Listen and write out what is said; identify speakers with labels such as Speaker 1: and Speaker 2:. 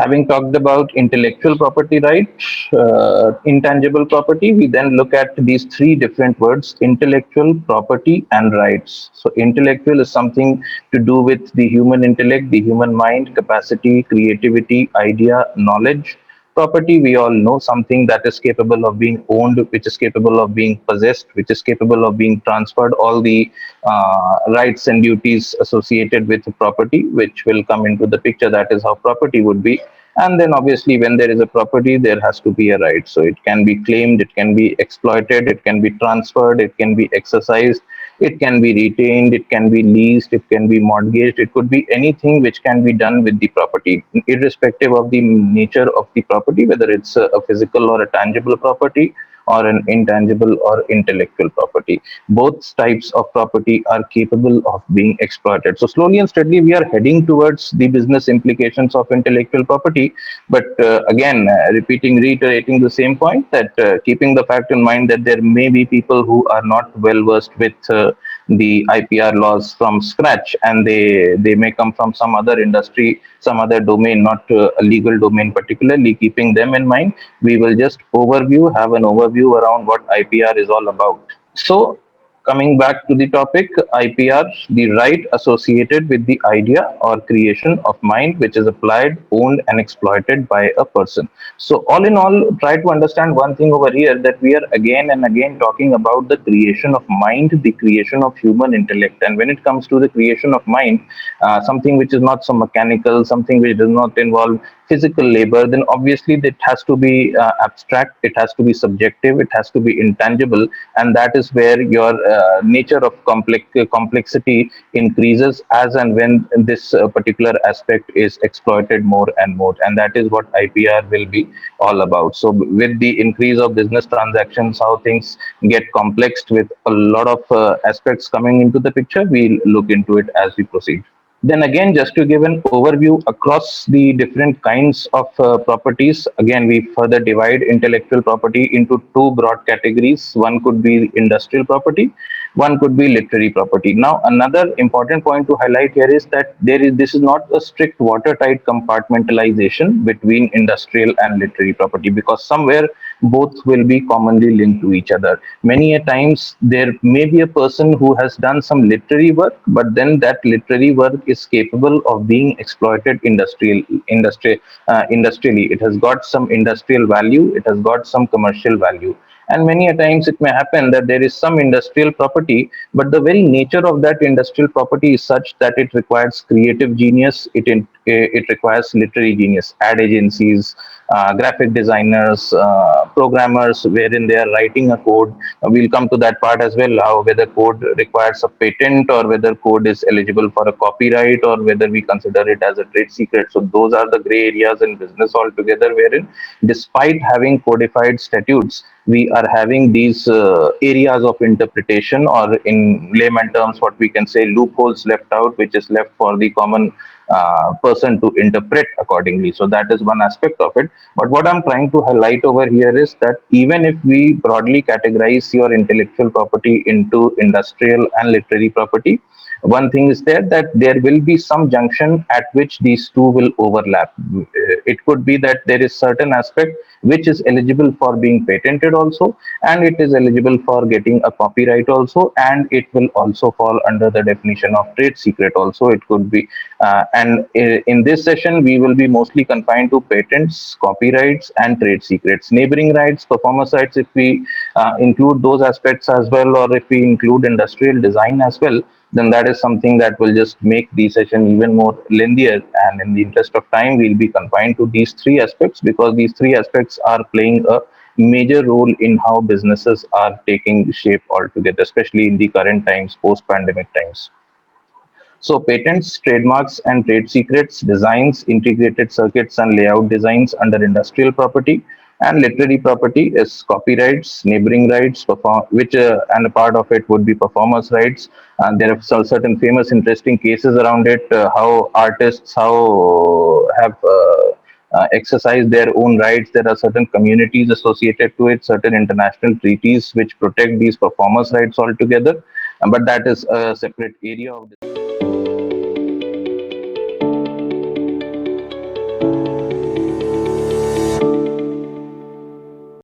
Speaker 1: Having talked about intellectual property rights, intangible property, we then look at these three different words: intellectual, property, and rights. So, intellectual is something to do with the human intellect, the human mind, capacity, creativity, idea, knowledge. Property, we all know, something that is capable of being owned, which is capable of being possessed, which is capable of being transferred, all the rights and duties associated with property, which will come into the picture. That is how property would be. And then obviously, when there is a property, there has to be a right. So it can be claimed, it can be exploited, it can be transferred, it can be exercised, it can be retained, it can be leased, it can be mortgaged, it could be anything which can be done with the property, irrespective of the nature of the property, whether it's a physical or a tangible property, or an intangible or intellectual property. Both types of property are capable of being exploited. So slowly and steadily, we are heading towards the business implications of intellectual property. But again, reiterating the same point, that keeping the fact in mind that there may be people who are not well versed with the IPR laws from scratch, and they may come from some other industry, some other domain, not a legal domain particularly. Keeping them in mind, we will just have an overview around what IPR is all about. So, coming back to the topic, IPR, the right associated with the idea or creation of mind which is applied, owned, and exploited by a person. So, all in all, try to understand one thing over here, that we are again and again talking about the creation of mind, the creation of human intellect. And when it comes to the creation of mind, something which is not so mechanical, something which does not involve physical labor, then obviously it has to be abstract, it has to be subjective, it has to be intangible, and that is where your nature of complexity increases as and when this particular aspect is exploited more and more, and that is what IPR will be all about. So with the increase of business transactions, how things get complexed with a lot of aspects coming into the picture, we'll look into it as we proceed. Then again, just to give an overview across the different kinds of properties, again, we further divide intellectual property into two broad categories. One could be industrial property, one could be literary property. Now, another important point to highlight here is that this is not a strict watertight compartmentalization between industrial and literary property, because somewhere both will be commonly linked to each other. Many a times there may be a person who has done some literary work, but then that literary work is capable of being exploited industrially. It has got some industrial value, it has got some commercial value. And many a times it may happen that there is some industrial property, but the very nature of that industrial property is such that it requires creative genius, it requires literary genius, ad agencies, graphic designers, programmers, wherein they are writing a code. We'll come to that part as well, how whether code requires a patent, or whether code is eligible for a copyright, or whether we consider it as a trade secret. So those are the gray areas in business altogether, wherein despite having codified statutes, we are having these areas of interpretation, or in layman terms, what we can say, loopholes left out, which is left for the common person to interpret accordingly. So that is one aspect of it. But what I'm trying to highlight over here is that even if we broadly categorize your intellectual property into industrial and literary property, one thing is there, that there will be some junction at which these two will overlap. It could be that there is certain aspect which is eligible for being patented also, and it is eligible for getting a copyright also, and it will also fall under the definition of trade secret also. It could be and in this session we will be mostly confined to patents, copyrights, and trade secrets. Neighboring rights, performance rights, if we include those aspects as well, or if we include industrial design as well, then that is something that will just make the session even more lengthier. And in the interest of time, we'll be confined to these three aspects, because these three aspects are playing a major role in how businesses are taking shape altogether, especially in the current times, post-pandemic times. So patents, trademarks, and trade secrets, designs, integrated circuits, and layout designs under industrial property. And literary property is copyrights, neighboring rights, which and a part of it would be performers' rights. And there are certain famous, interesting cases around it. How artists, how have exercise their own rights. There are certain communities associated to it, certain international treaties which protect these performers' rights altogether. But that is a separate area of